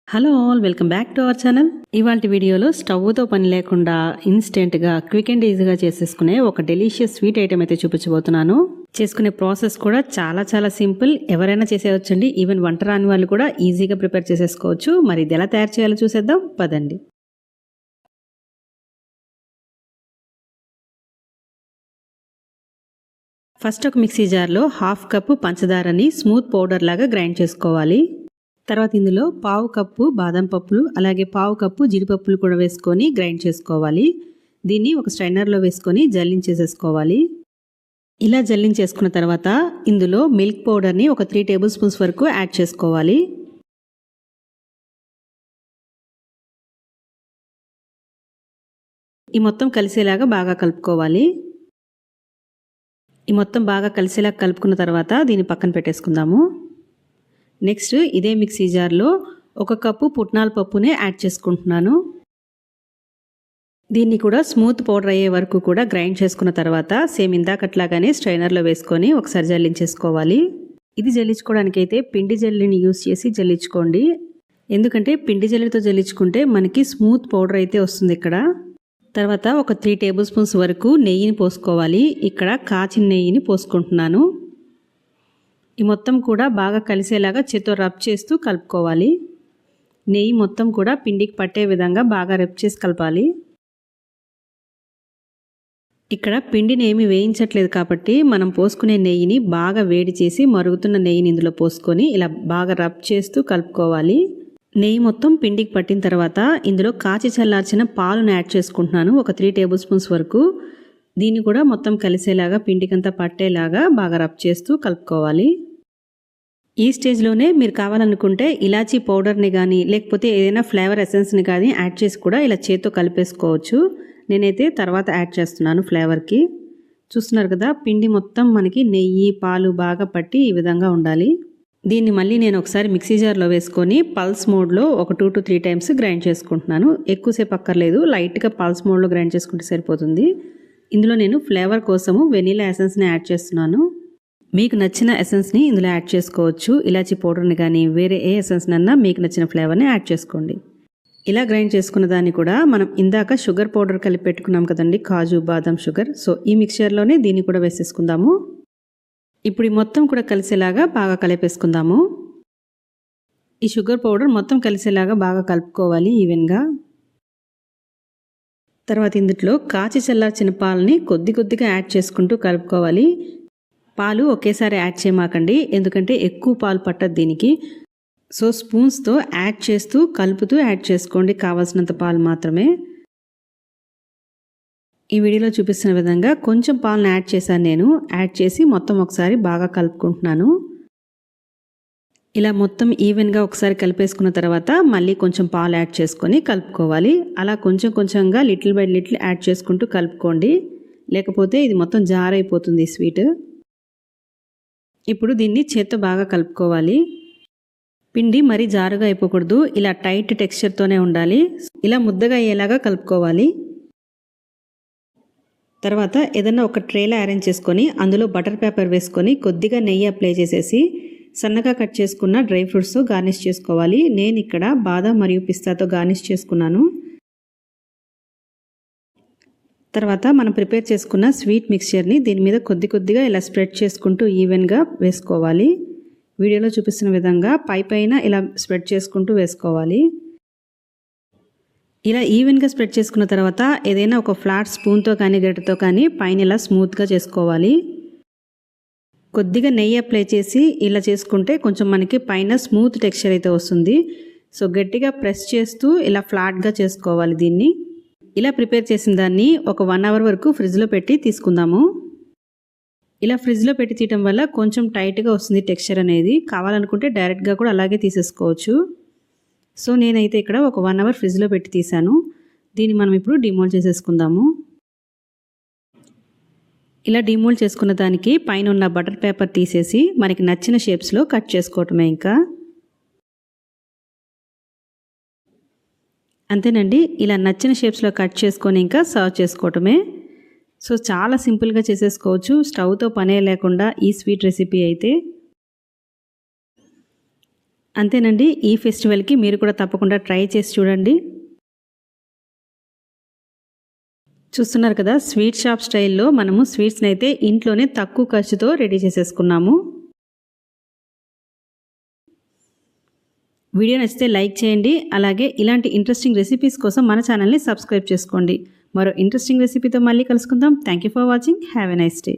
Hello all, welcome back to our channel. ఇవాళ వీడియోలో స్టవ్తో పని లేకుండా ఇన్స్టెంట్గా క్విక్ అండ్ ఈజీగా చేసేసుకునే ఒక డెలిషియస్ స్వీట్ ఐటమ్ అయితే చూపించబోతున్నాను. చేసుకునే ప్రాసెస్ కూడా చాలా సింపుల్. ఎవరైనా చేసేయచ్చండి. ఈవెన్ వంట రాని వాళ్ళు కూడా ఈజీగా ప్రిపేర్ చేసేసుకోవచ్చు. మరి ఇది ఎలా తయారు చేయాలో చూసేద్దాం పదండి. ఫస్ట్ ఒక మిక్సీ జార్లో 1/2 కప్పు పంచదారని స్మూత్ పౌడర్ లాగా గ్రైండ్ చేసుకోవాలి. తర్వాత ఇందులో 1/2 కప్పు బాదం పప్పులు అలాగే 1/2 కప్పు జీడిపప్పులు కూడా వేసుకొని గ్రైండ్ చేసుకోవాలి. దీన్ని ఒక స్ట్రైనర్లో వేసుకొని జల్లించేసేసుకోవాలి. ఇలా జల్లించేసుకున్న తర్వాత ఇందులో మిల్క్ పౌడర్ని ఒక 3 టేబుల్ స్పూన్స్ వరకు యాడ్ చేసుకోవాలి. ఈ మొత్తం కలిసేలాగా బాగా కలుపుకోవాలి. ఈ మొత్తం బాగా కలిసేలా కలుపుకున్న తర్వాత దీన్ని పక్కన పెట్టేసుకుందాము. నెక్స్ట్ ఇదే మిక్సీ జార్లో 1 కప్పు పుట్నాల పప్పునే యాడ్ చేసుకుంటున్నాను. దీన్ని కూడా స్మూత్ పౌడర్ అయ్యే వరకు కూడా గ్రైండ్ చేసుకున్న తర్వాత సేమ్ ఇందాకట్లాగానే స్ట్రైనర్లో వేసుకొని ఒకసారి జల్లించేసుకోవాలి. ఇది జల్లించుకోవడానికి అయితే పిండి జల్లిని యూస్ చేసి జల్లించుకోండి. ఎందుకంటే పిండి జల్లితో జల్లించుకుంటే మనకి స్మూత్ పౌడర్ అయితే వస్తుంది. ఇక్కడ తర్వాత ఒక 3 టేబుల్ స్పూన్స్ వరకు నెయ్యిని పోసుకోవాలి. ఇక్కడ కాచిన నెయ్యిని పోసుకుంటున్నాను. ఈ మొత్తం కూడా బాగా కలిసేలాగా చేత్తో రబ్ చేస్తూ కలుపుకోవాలి. నెయ్యి మొత్తం కూడా పిండికి పట్టే విధంగా బాగా రబ్ చేసి కలపాలి. ఇక్కడ పిండిని ఏమి వేయించట్లేదు కాబట్టి మనం పోసుకునే నెయ్యిని బాగా వేడి చేసి మరుగుతున్న నెయ్యిని ఇందులో పోసుకొని ఇలా బాగా రబ్ చేస్తూ కలుపుకోవాలి. నెయ్యి మొత్తం పిండికి పట్టిన తర్వాత ఇందులో కాచి చల్లార్చిన పాలను యాడ్ చేసుకుంటున్నాను. ఒక 3 టేబుల్ స్పూన్స్ వరకు. దీన్ని కూడా మొత్తం కలిసేలాగా పిండికంతా పట్టేలాగా బాగా రబ్ చేస్తూ కలుపుకోవాలి. ఈ స్టేజ్లోనే మీరు కావాలనుకుంటే ఇలాచీ పౌడర్ని కానీ లేకపోతే ఏదైనా ఫ్లేవర్ ఎసెన్స్ని కానీ యాడ్ చేసి కూడా ఇలా చేత్తో కలిపేసుకోవచ్చు. నేనైతే తర్వాత యాడ్ చేస్తున్నాను ఫ్లేవర్కి. చూస్తున్నారు కదా, పిండి మొత్తం మనకి నెయ్యి పాలు బాగా పట్టి ఈ విధంగా ఉండాలి. దీన్ని మళ్ళీ నేను ఒకసారి మిక్సీ జార్లో వేసుకొని పల్స్ మోడ్లో ఒక 2 to 3 టైమ్స్ గ్రైండ్ చేసుకుంటున్నాను. ఎక్కువసేపు అక్కర్లేదు, లైట్గా పల్స్ మోడ్లో గ్రైండ్ చేసుకుంటే సరిపోతుంది. ఇందులో నేను ఫ్లేవర్ కోసము వెనీలా ఎసెన్స్ని యాడ్ చేస్తున్నాను. మీకు నచ్చిన ఎసెన్స్ని ఇందులో యాడ్ చేసుకోవచ్చు. ఇలాచీ పౌడర్ని కానీ వేరే ఏ ఎసెన్స్నన్నా మీకు నచ్చిన ఫ్లేవర్ని యాడ్ చేసుకోండి. ఇలా గ్రైండ్ చేసుకున్న దాన్ని కూడా మనం ఇందాక షుగర్ పౌడర్ కలిపి పెట్టుకున్నాం కదండి, కాజు బాదం షుగర్. సో ఈ మిక్చర్లోనే దీన్ని కూడా వేసేసుకుందాము. ఇప్పుడు ఈ మొత్తం కూడా కలిసేలాగా బాగా కలిపేసుకుందాము. ఈ షుగర్ పౌడర్ మొత్తం కలిసేలాగా బాగా కలుపుకోవాలి ఈవెన్గా. తర్వాత ఇందులో కాచి చల్లార్చిన పాలని కొద్దిగా యాడ్ చేసుకుంటూ కలుపుకోవాలి. పాలు ఒకేసారి యాడ్ చేయమాకండి, ఎందుకంటే ఎక్కువ పాలు పట్టదు దీనికి. సో స్పూన్స్తో యాడ్ చేస్తూ కలుపుతూ యాడ్ చేసుకోండి, కావాల్సినంత పాలు మాత్రమే. ఈ వీడియోలో చూపిస్తున్న విధంగా కొంచెం పాలను యాడ్ చేశాను నేను. యాడ్ చేసి మొత్తం ఒకసారి బాగా కలుపుకుంటున్నాను. ఇలా మొత్తం ఈవెన్గా ఒకసారి కలిపేసుకున్న తర్వాత మళ్ళీ కొంచెం పాలు యాడ్ చేసుకొని కలుపుకోవాలి. అలా కొంచెంగా లిటిల్ బై లిటిల్ యాడ్ చేసుకుంటూ కలుపుకోండి, లేకపోతే ఇది మొత్తం జారైపోతుంది స్వీట్. ఇప్పుడు దీన్ని చేత్తో బాగా కలుపుకోవాలి. పిండి మరీ జారుగా అయిపోకూడదు, ఇలా టైట్ టెక్స్చర్తోనే ఉండాలి. ఇలా ముద్దగా అయ్యేలాగా కలుపుకోవాలి. తర్వాత ఏదన్నా ఒక ట్రేలో అరేంజ్ చేసుకొని అందులో బటర్ పేపర్ వేసుకొని కొద్దిగా నెయ్యి అప్లై చేసేసి సన్నగా కట్ చేసుకున్న డ్రై ఫ్రూట్స్తో గార్నిష్ చేసుకోవాలి. నేను ఇక్కడ బాదం మరియు పిస్తాతో గార్నిష్ చేసుకున్నాను. తర్వాత మనం ప్రిపేర్ చేసుకున్న స్వీట్ మిక్స్చర్ని దీని మీద కొద్దిగా ఇలా స్ప్రెడ్ చేసుకుంటూ ఈవెన్గా వేసుకోవాలి. వీడియోలో చూపిస్తున్న విధంగా పైన ఇలా స్ప్రెడ్ చేసుకుంటూ వేసుకోవాలి. ఇలా ఈవెన్గా స్ప్రెడ్ చేసుకున్న తర్వాత ఏదైనా ఒక ఫ్లాట్ స్పూన్తో కానీ గరిటెతో కానీ పైన ఇలా స్మూత్గా చేసుకోవాలి. కొద్దిగా నెయ్యి అప్లై చేసి ఇలా చేసుకుంటే కొంచెం మనకి పైన స్మూత్ టెక్స్చర్ అయితే వస్తుంది. సో గట్టిగా ప్రెస్ చేస్తూ ఇలా ఫ్లాట్గా చేసుకోవాలి. దీన్ని ఇలా ప్రిపేర్ చేసిన దాన్ని ఒక 1 అవర్ వరకు ఫ్రిడ్జ్లో పెట్టి తీసుకుందాము. ఇలా ఫ్రిడ్జ్లో పెట్టి తీయటం వల్ల కొంచెం టైట్గా వస్తుంది టెక్స్చర్ అనేది. కావాలనుకుంటే డైరెక్ట్గా కూడా అలాగే తీసేసుకోవచ్చు. సో నేనైతే ఇక్కడ ఒక 1 అవర్ ఫ్రిడ్జ్లో పెట్టి తీసాను. దీన్ని మనం ఇప్పుడు డిమోల్డ్ చేసేసుకుందాము. ఇలా డిమోల్డ్ చేసుకున్న దానికి పైన ఉన్న బటర్ పేపర్ తీసేసి మనకి నచ్చిన షేప్స్లో కట్ చేసుకోవటమే. ఇంకా అంతేనండి, ఇలా నచ్చిన షేప్స్లో కట్ చేసుకొని ఇంకా సర్వ్ చేసుకోవటమే. సో చాలా సింపుల్గా చేసేసుకోవచ్చు, స్టవ్తో పనే లేకుండా ఈ స్వీట్ రెసిపీ అయితే. అంతేనండి, ఈ ఫెస్టివల్కి మీరు కూడా తప్పకుండా ట్రై చేసి చూడండి. చూస్తున్నారు కదా, స్వీట్ షాప్ స్టైల్లో మనము స్వీట్స్ని అయితే ఇంట్లోనే తక్కువ ఖర్చుతో రెడీ చేసేసుకున్నాము. వీడియో నచ్చితే లైక్ చేయండి. అలాగే ఇలాంటి ఇంట్రెస్టింగ్ రెసిపీస్ కోసం మన ఛానల్ని సబ్స్క్రైబ్ చేసుకోండి. మరో ఇంట్రెస్టింగ్ రెసిపీతో మళ్ళీ కలుసుకుందాం. Thank you for watching. Have a nice day.